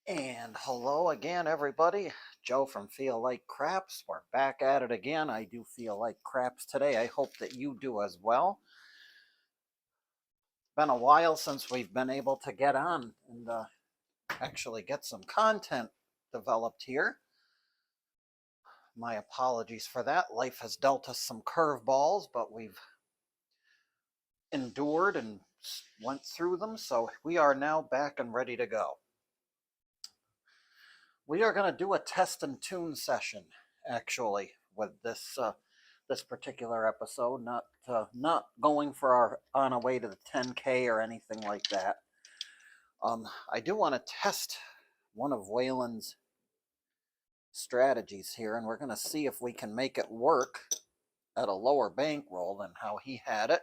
And hello again, everybody. Joe from Feel Like Craps. We're back at it again. I do feel like craps today. I hope that you do as well. It's been a while since we've been able to get on and actually get some content developed here. My apologies for that. Life has dealt us some curveballs, but we've endured and went through them. So we are now back and ready to go. We are going to do a test and tune session, actually, with this particular episode. Not going for our on our way to the 10K or anything like that. I do want to test one of Waylon's strategies here, and we're going to see if we can make it work at a lower bankroll than how he had it.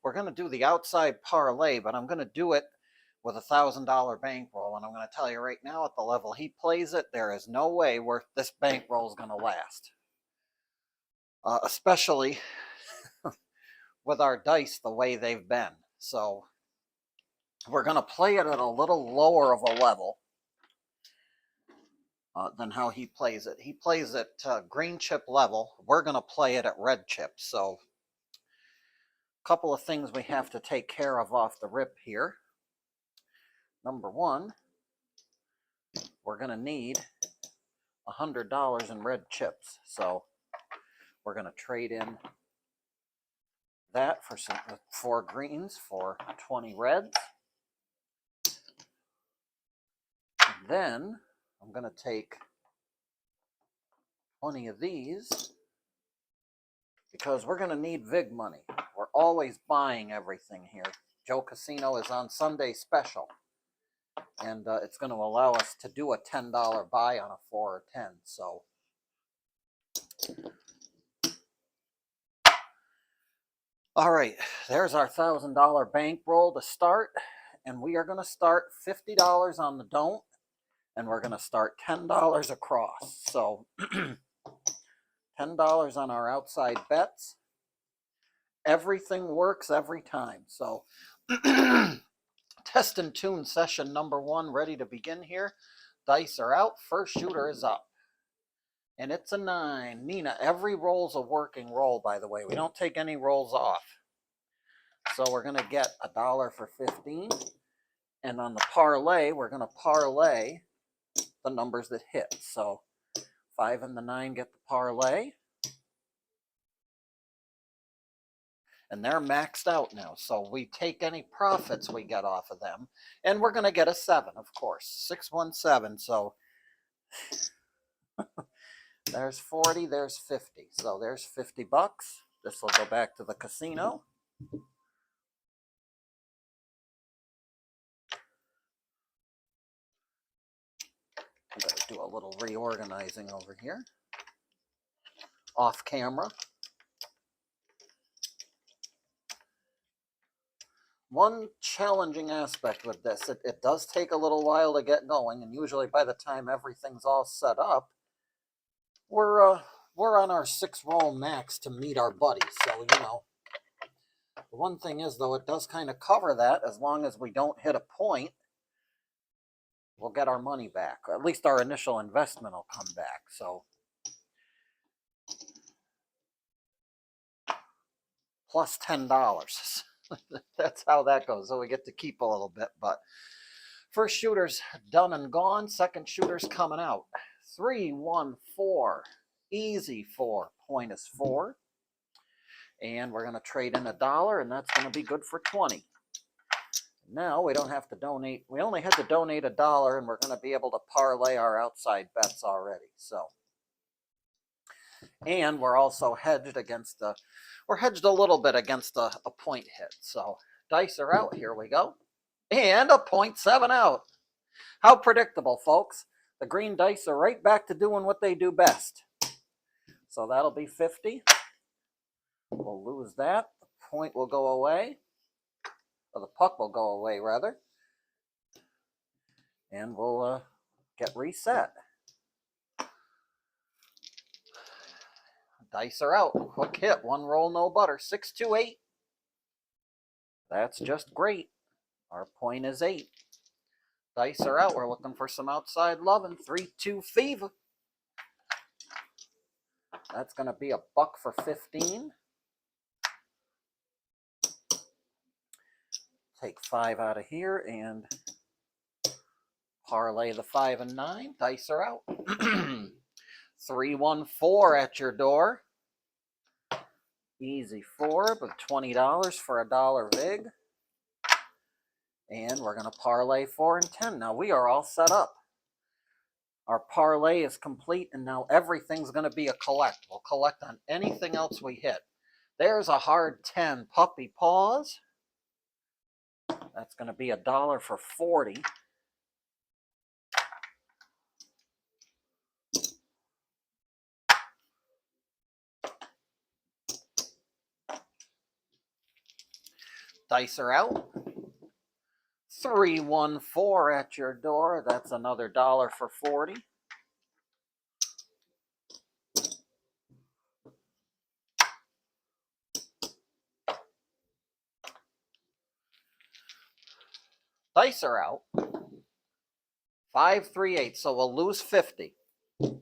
We're going to do the outside parlay, but I'm going to do it with $1,000 bankroll, and I'm going to tell you right now, at the level he plays it, there is no way where this bankroll is going to last. Especially with our dice the way they've been. So we're going to play it at a little lower of a level than how he plays it. He plays it green chip level. We're going to play it at red chip. So a couple of things we have to take care of off the rip here. Number one, we're going to need $100 in red chips. So we're going to trade in that for some 4 greens for 20 reds. And then I'm going to take 20 of these because we're going to need VIG money. We're always buying everything here. Joe Casino is on Sunday special, and it's going to allow us to do a $10 buy on a 4 or 10. So all right, there's our $1,000 bankroll to start, and we are going to start $50 on the don't, and we're going to start $10 across. So $10 on our outside bets. Everything works every time. So test and tune session number 1 ready to begin here. Dice are out. First shooter is up. And it's a 9. Nina, every roll's a working roll, by the way. We don't take any rolls off. So we're going to get $1 for 15. And on the parlay, we're going to parlay the numbers that hit. So 5 and the 9 get the parlay. And they're maxed out now. So we take any profits we get off of them. And we're going to get a 7, of course. 617. So there's 40, there's 50. So there's $50. This will go back to the casino. I'm going to do a little reorganizing over here. Off camera. One challenging aspect with this, it does take a little while to get going, and usually by the time everything's all set up, we're on our 6-roll max to meet our buddies. So, the one thing is, though, it does kind of cover that. As long as we don't hit a point, we'll get our money back. Or at least our initial investment will come back. So plus $10. That's how that goes. So we get to keep a little bit. But first shooter's done and gone. Second shooter's coming out. 3, 1, 4. Easy 4. Point is 4. And we're going to trade in $1, and that's going to be good for 20. Now we don't have to donate. We only had to donate $1, and we're going to be able to parlay our outside bets already. So, and we're also hedged against we're hedged a little bit against a point hit. So dice are out. Here we go. And a 0.7 out. How predictable, folks. The green dice are right back to doing what they do best. So that'll be 50. We'll lose that. The point will go away. Or the puck will go away, rather. And we'll get reset. Dice are out. Hook hit. 1 roll, no butter. 6, 2, 8. That's just great. Our point is 8. Dice are out. We're looking for some outside loving. 3-2 fever. That's going to be a buck for 15. Take 5 out of here and parlay the 5 and 9. Dice are out. 3-1-4 at your door. Easy 4, but $20 for $1 vig. And we're going to parlay 4 and 10. Now we are all set up. Our parlay is complete, and now everything's going to be a collect. We'll collect on anything else we hit. There's a hard 10 puppy paws. That's going to be $1 for 40. Dice are out. 3-1-4 at your door. That's another $1 for 40. Dice are out. 5-3-8, so we'll lose 50. That's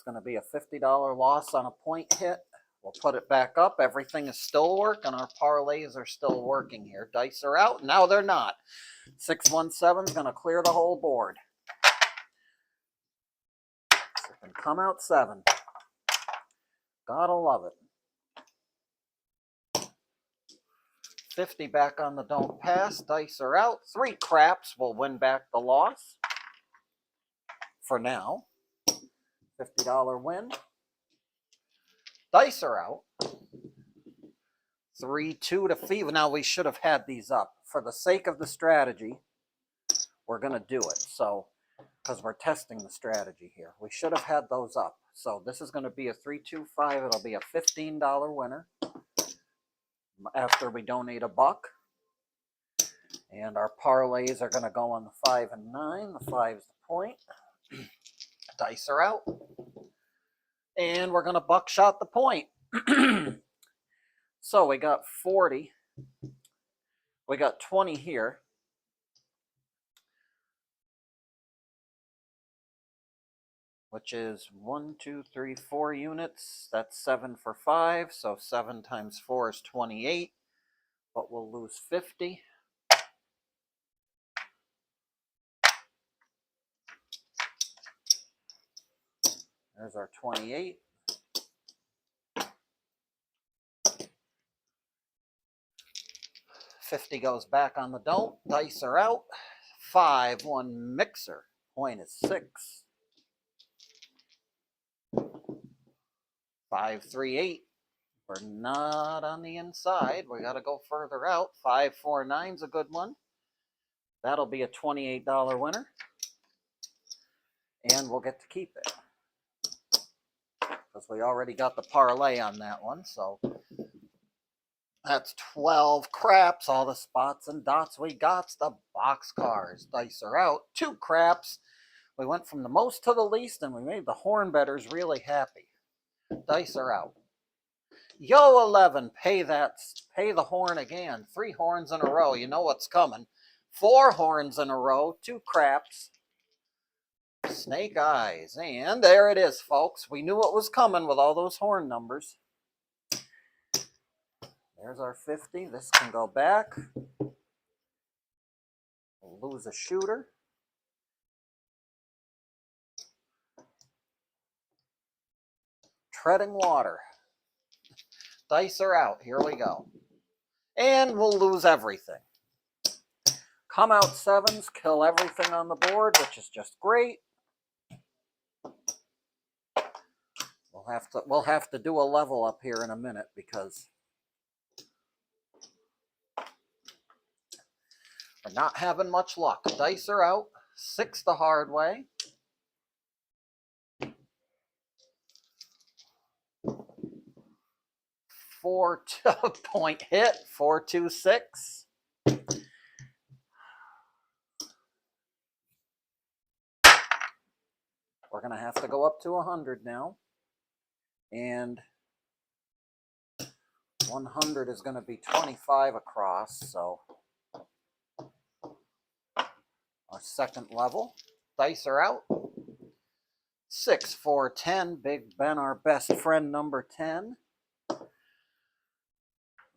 going to be a $50 loss on a point hit. We'll put it back up. Everything is still working. Our parlays are still working here. Dice are out. Now they're not. 6-1-7 is going to clear the whole board. And come out 7. Gotta love it. 50 back on the don't pass. Dice are out. 3 craps will win back the loss. For now. $50 win. Dice are out. 3-2 to fever. Now we should have had these up. For the sake of the strategy, we're going to do it. So, because we're testing the strategy here. We should have had those up. So this is going to be a 3-2-5. It'll be a $15 winner after we donate a buck. And our parlays are going to go on the 5 and 9. The 5 is the point. Dice are out. And we're going to buckshot the point. So we got 40. We got 20 here. Which is 1, 2, 3, 4 units. That's 7 for 5. So 7 times 4 is 28. But we'll lose 50. There's our 28. $50 goes back on the don't. Dice are out. 5-1 mixer. Point is 6. 5-3-8. We're not on the inside. We got to go further out. 5-4-9's a good one. That'll be a $28 winner. And we'll get to keep it. Because we already got the parlay on that one. So that's 12 craps. All the spots and dots we got's the box cars. Dice are out. 2 craps. We went from the most to the least, and we made the horn bettors really happy. Dice are out. Yo, 11, pay the horn again. 3 horns in a row. You know what's coming. 4 horns in a row. 2 craps. Snake eyes. And there it is, folks. We knew what was coming with all those horn numbers. There's our 50. This can go back. We'll lose a shooter. Treading water. Dice are out. Here we go. And we'll lose everything. Come out 7s, kill everything on the board, which is just great. We'll have to do a level up here in a minute because we're not having much luck. Dice are out. 6 the hard way. Point hit. 4-2-6. We're going to have to go up to 100 now. And 100 is going to be 25 across, so second level. Dice are out. 6, 4, 10. Big Ben, our best friend, number 10.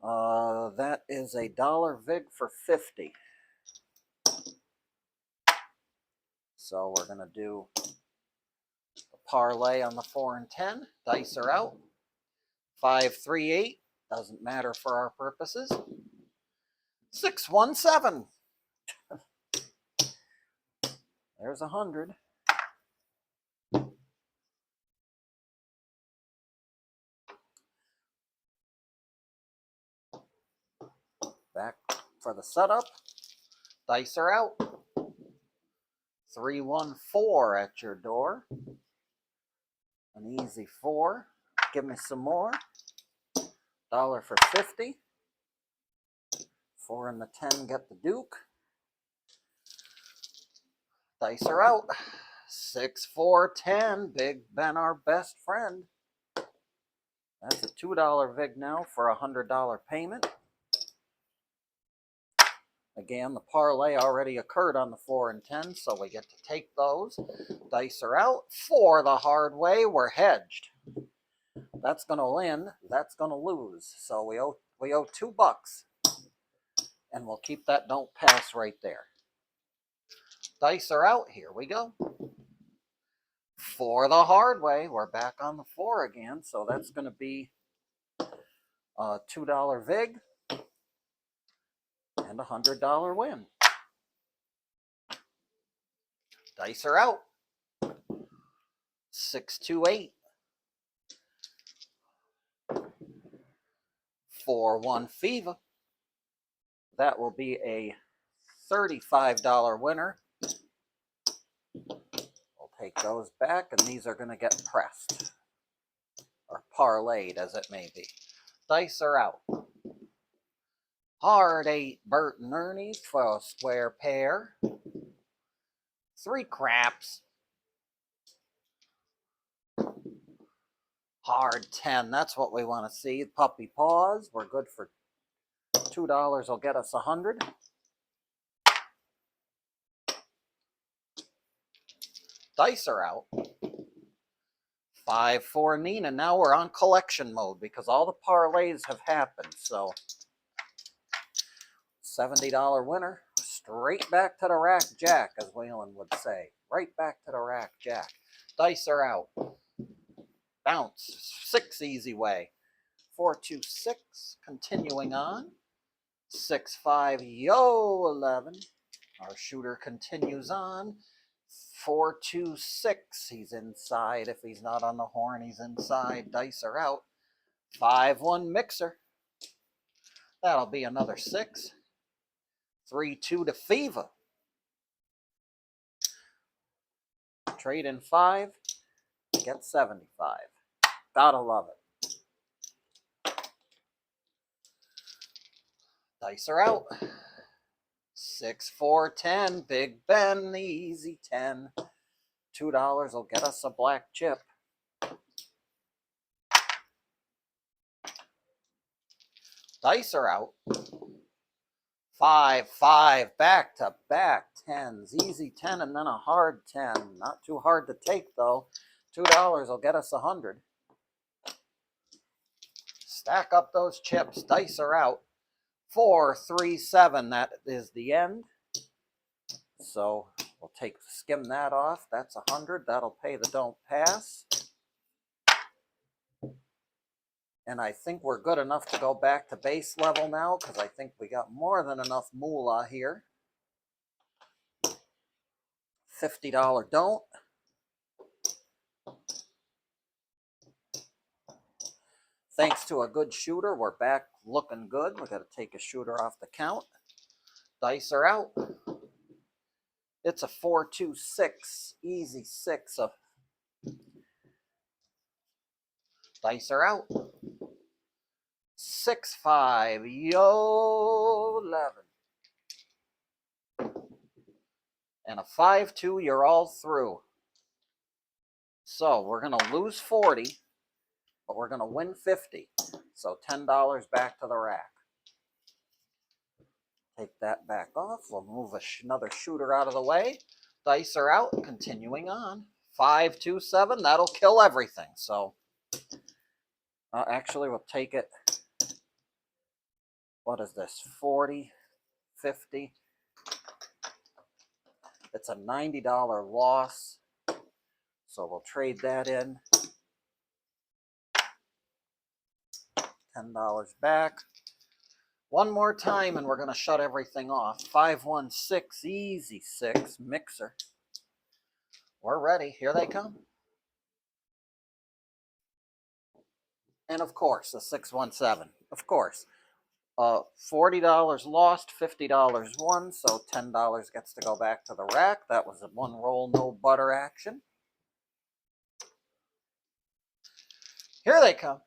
That is a dollar vig for 50. So we're going to do a parlay on the 4 and 10. Dice are out. 5, 3, 8. Doesn't matter for our purposes. 6, 1, 7. There's 100. Back for the setup. Dice are out. 3, 1, 4 at your door. An easy 4. Give me some more. Dollar for 50. 4 and the 10 get the Duke. Dice are out. 6, 4, 10. Big Ben, our best friend. That's a $2 vig now for a $100 payment. Again, the parlay already occurred on the 4 and 10, so we get to take those. Dice are out. 4 the hard way. We're hedged. That's going to win. That's going to lose. So we owe $2. And we'll keep that don't pass right there. Dice are out. Here we go. 4 the hard way. We're back on the 4 again. So that's going to be a $2 vig and a $100 win. Dice are out. 6, 2, 8. 4, 1 Fever. That will be a $35 winner. We'll take those back, and these are going to get pressed. Or parlayed, as it may be. Dice are out. Hard 8 Bert and Ernie's for a square pair. 3 craps. Hard 10. That's what we want to see. Puppy paws. We're good for $2. Will get us 100. Dice are out. 5, 4 Nina. Now we're on collection mode because all the parlays have happened. So $70 winner. Straight back to the rack jack, as Waylon would say. Right back to the rack jack. Dice are out. Bounce. 6 easy way. 4, 2, 6. Continuing on. 6, 5 yo 11. Our shooter continues on. 4, 2, 6. He's inside. If he's not on the horn, he's inside. Dice are out. 5, 1 mixer. That'll be another 6. 3, 2 to Fever. Trade in 5. Get 75. Gotta love it. Dice are out. 6, 4, 10. Big Ben, the easy 10. $2 will get us a black chip. Dice are out. 5, 5. Back to back 10s. Easy 10 and then a hard 10. Not too hard to take, though. $2 will get us 100. Stack up those chips. Dice are out. 4, 3, 7. That is the end. So we'll skim that off. That's 100. That'll pay the don't pass. And I think we're good enough to go back to base level now because I think we got more than enough moolah here. $50 don't. Thanks to a good shooter, we're back looking good. We got to take a shooter off the count. Dice are out. It's a 4, 2, 6. Easy 6. Dice are out. 6, 5. Yo 11. And a 5, 2. You're all through. So we're going to lose 40, but we're going to win 50. So $10 back to the rack. Take that back off. We'll move another shooter out of the way. Dice are out. Continuing on. 5, 2, 7. That'll kill everything. So, actually, we'll take it. What is this? 40, 50. It's a $90 loss. So we'll trade that in. $10 back. One more time and we're going to shut everything off. 516, easy 6, mixer. We're ready. Here they come. And of course, the 617. Of course. $40 lost, $50 won, so $10 gets to go back to the rack. That was a one roll, no butter action. Here they come.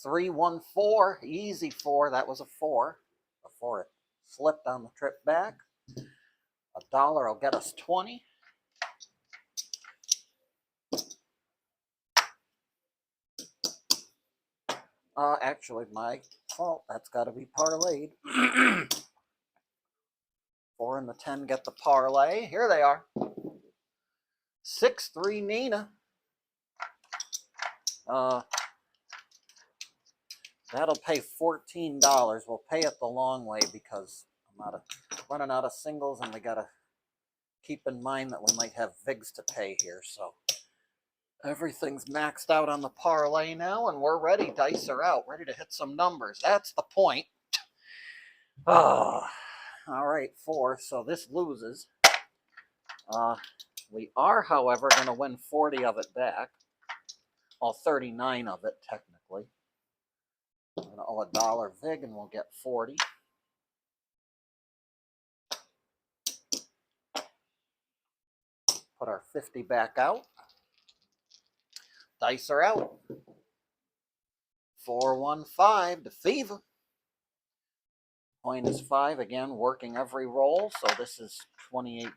314, easy 4. That was a 4 before it flipped on the trip back. $1 will get us 20. Actually, my fault. That's got to be parlayed. 4 and the 10 get the parlay. Here they are. 6-3 Nina. That'll pay $14. We'll pay it the long way because I'm running out of singles, and we gotta keep in mind that we might have VIGs to pay here. So everything's maxed out on the parlay now, and we're ready. Dice are out, ready to hit some numbers. That's the point. Oh, all right, 4. So this loses. We are, however, going to win 40 of it back. Well, 39 of it, technically. I'm going to owe $1 VIG, and we'll get 40. Put our 50 back out. Dice are out. 415 to Fever. Point is 5. Again, working every roll, so this is $28.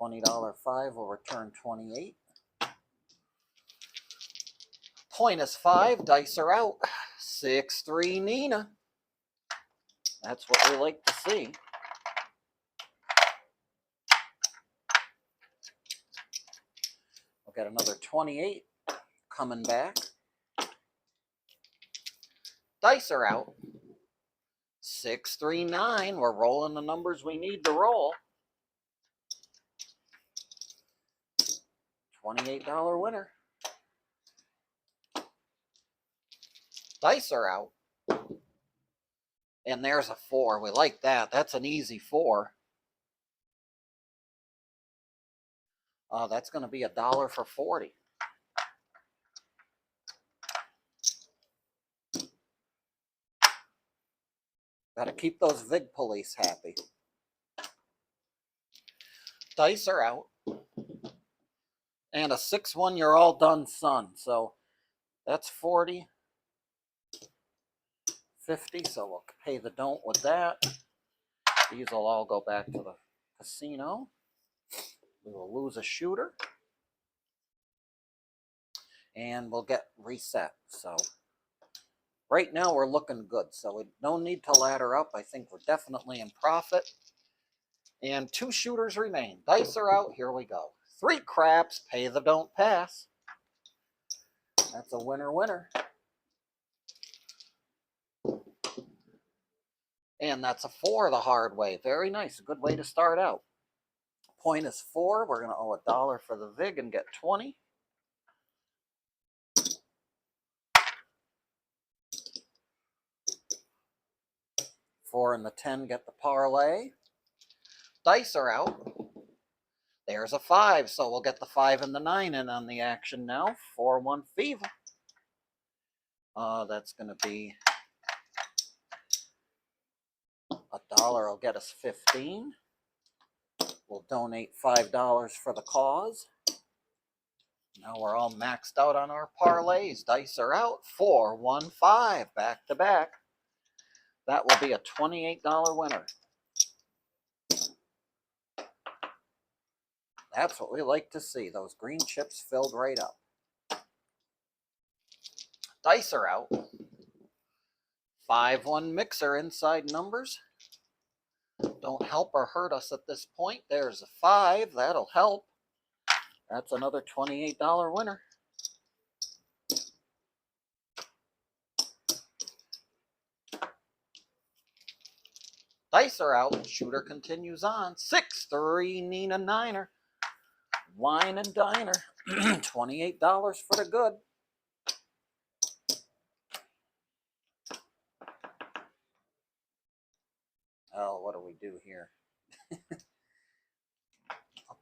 $20 5 will return 28. Point is 5. Dice are out. 6-3 Nina. That's what we like to see. We'll get another 28 coming back. Dice are out. 639. We're rolling the numbers we need to roll. $28 winner. Dice are out. And there's a 4. We like that. That's an easy 4. That's going to be $1 for 40. Got to keep those VIG police happy. Dice are out. And a 6-1, you're all done, son. So that's 40. 50, so we'll pay the don't with that. These will all go back to the casino. We will lose a shooter. And we'll get reset. So right now we're looking good. So we don't need to ladder up. I think we're definitely in profit. And 2 shooters remain. Dice are out. Here we go. 3 craps. Pay the don't pass. That's a winner, winner. And that's a 4 the hard way. Very nice. A good way to start out. Point is 4. We're going to owe $1 for the VIG and get 20. $4 and the 10 get the parlay. Dice are out. There's a 5, so we'll get the 5 and the 9 in on the action now. 4-1 Fever. That's going to be $1 will get us 15. We'll donate $5 for the cause. Now we're all maxed out on our parlays. Dice are out. 4-1-5 back to back. That will be a $28 winner. That's what we like to see. Those green chips filled right up. Dice are out. 5-1 mixer inside numbers. Don't help or hurt us at this point. There's a 5. That'll help. That's another $28 winner. Dice are out. Shooter continues on. 6-3, Nina Niner. Wine and Diner. $28 for the good. Oh, what do we do here? Put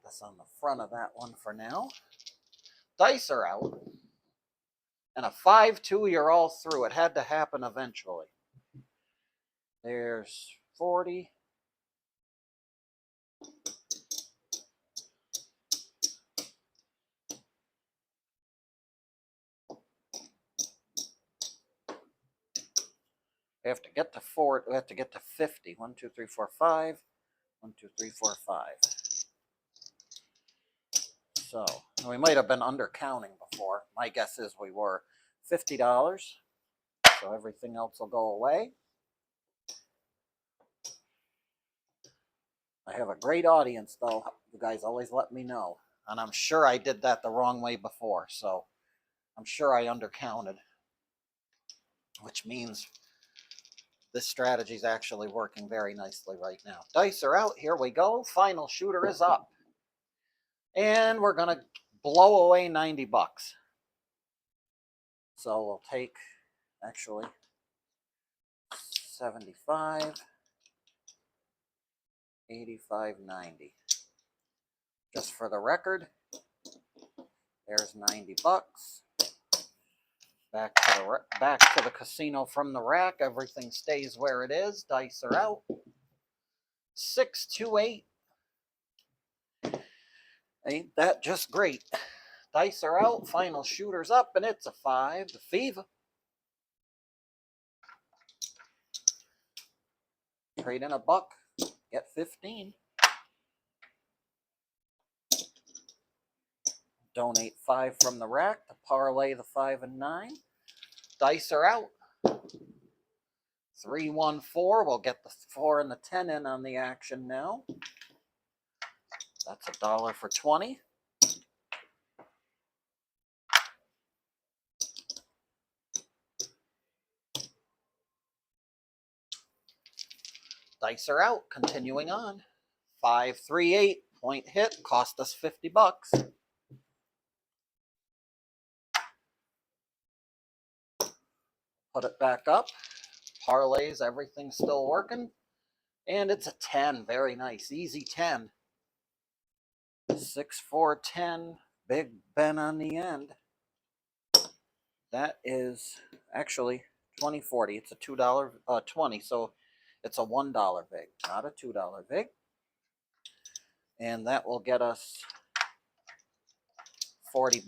this on the front of that one for now. Dice are out. And a 5-2, you're all through. It had to happen eventually. There's 40. We have to get to 4. We have to get to 50. 1, 2, 3, 4, 5. 1, 2, 3, 4, 5. So we might have been undercounting before. My guess is we were. $50. So everything else will go away. I have a great audience, though. You guys always let me know. And I'm sure I did that the wrong way before. So I'm sure I undercounted. Which means this strategy is actually working very nicely right now. Dice are out. Here we go. Final shooter is up. And we're going to blow away $90. So we'll take, actually, 75, 85, 90. Just for the record, there's $90. Back to the casino from the rack. Everything stays where it is. Dice are out. 6, 2, 8. Ain't that just great? Dice are out. Final shooter's up, and it's a 5. The Fever. Trade in a buck. Get 15. Donate 5 from the rack to parlay the 5 and 9. Dice are out. 3, 1, 4. We'll get the 4 and the 10 in on the action now. That's $1 for 20. Dice are out. Continuing on. 5, 3, 8. Point hit. Cost us $50. Put it back up. Parlays. Everything's still working. And it's a 10. Very nice. Easy 10. 6, 4, 10. Big Ben on the end. That is actually 20, 40. It's a $2, 20. So it's a $1 vig, not a $2 vig. And that will get us $40.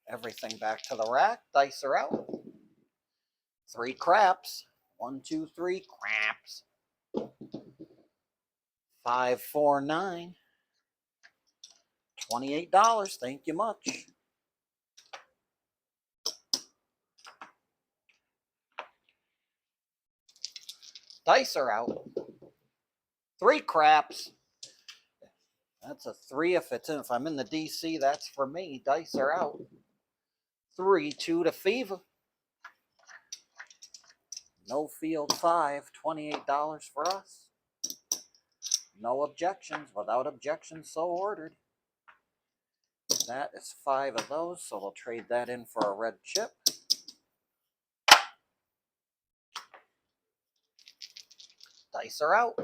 Everything back to the rack. Dice are out. 3 craps. 1, 2, 3 craps. 5, 4, 9. $28. Thank you much. Dice are out. 3 craps. That's a 3 if it's in. If I'm in the DC, that's for me. Dice are out. 3, 2 to Fever. No field 5. $28 for us. No objections. Without objections, so ordered. That is 5 of those, so we'll trade that in for a red chip. Dice are out.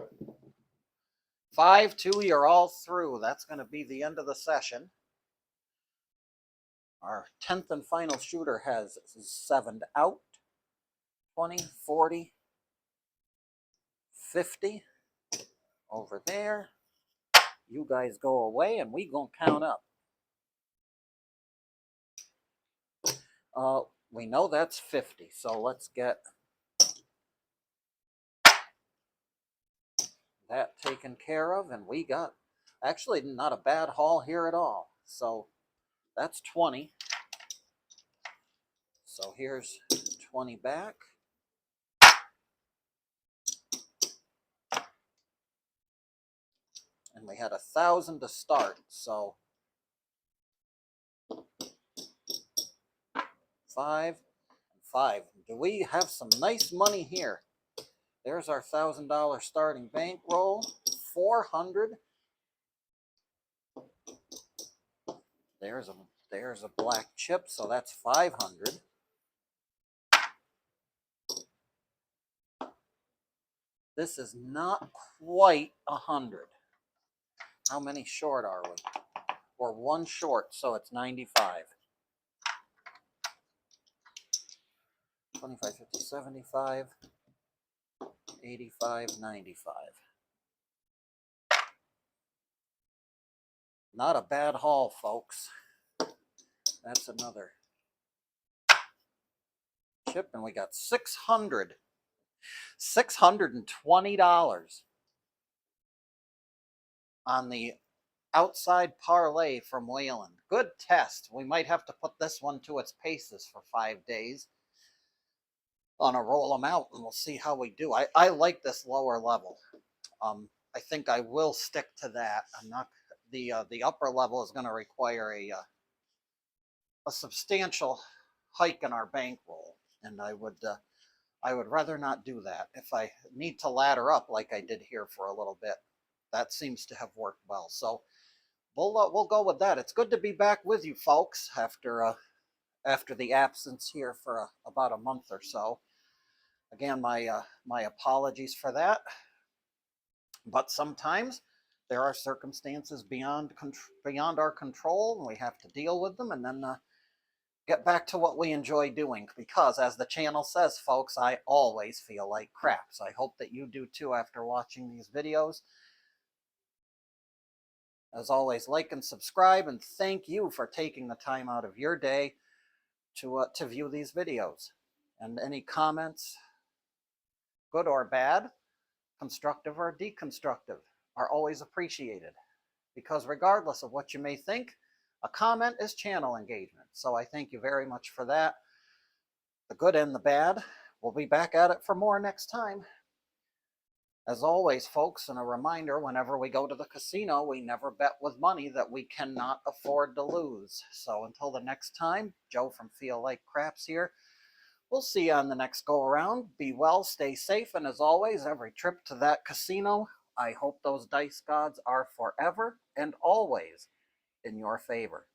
5, 2, you're all through. That's going to be the end of the session. Our 10th and final shooter has 7'd out. 20, 40, 50. Over there. You guys go away, and we gonna count up. We know that's 50, so let's get that taken care of, and we got actually not a bad haul here at all. So That's 20. So here's 20 back. And we had 1,000 to start, so 5 and 5. Do we have some nice money here? There's our $1,000 starting bankroll. 400. There's a black chip, so that's 500. This is not quite 100. How many short are we? We're one short, so it's 95. 25, 50, 75, 85, 95. Not a bad haul, folks. That's another chip, and we got $620 on the outside parlay from Waylon. Good test. We might have to put this one to its paces for 5 days on a roll them out, and we'll see how we do. I like this lower level. I think I will stick to that. I'm not the upper level is going to require a substantial hike in our bankroll, and I would rather not do that. If I need to ladder up like I did here for a little bit, that seems to have worked well. So we'll go with that. It's good to be back with you folks after the absence here for about a month or so. Again, my apologies for that. But sometimes there are circumstances beyond our control, and we have to deal with them, and then get back to what we enjoy doing. Because, as the channel says, folks, I always feel like crap. So I hope that you do too after watching these videos. As always, like and subscribe, and thank you for taking the time out of your day to view these videos. And any comments, good or bad, constructive or deconstructive, are always appreciated. Because regardless of what you may think, a comment is channel engagement. So I thank you very much for that. The good and the bad. We'll be back at it for more next time. As always, folks, and a reminder, whenever we go to the casino, we never bet with money that we cannot afford to lose. So until the next time, Joe from Feel Like Craps here. We'll see you on the next go-around. Be well, stay safe, and as always, every trip to that casino, I hope those dice gods are forever and always in your favor.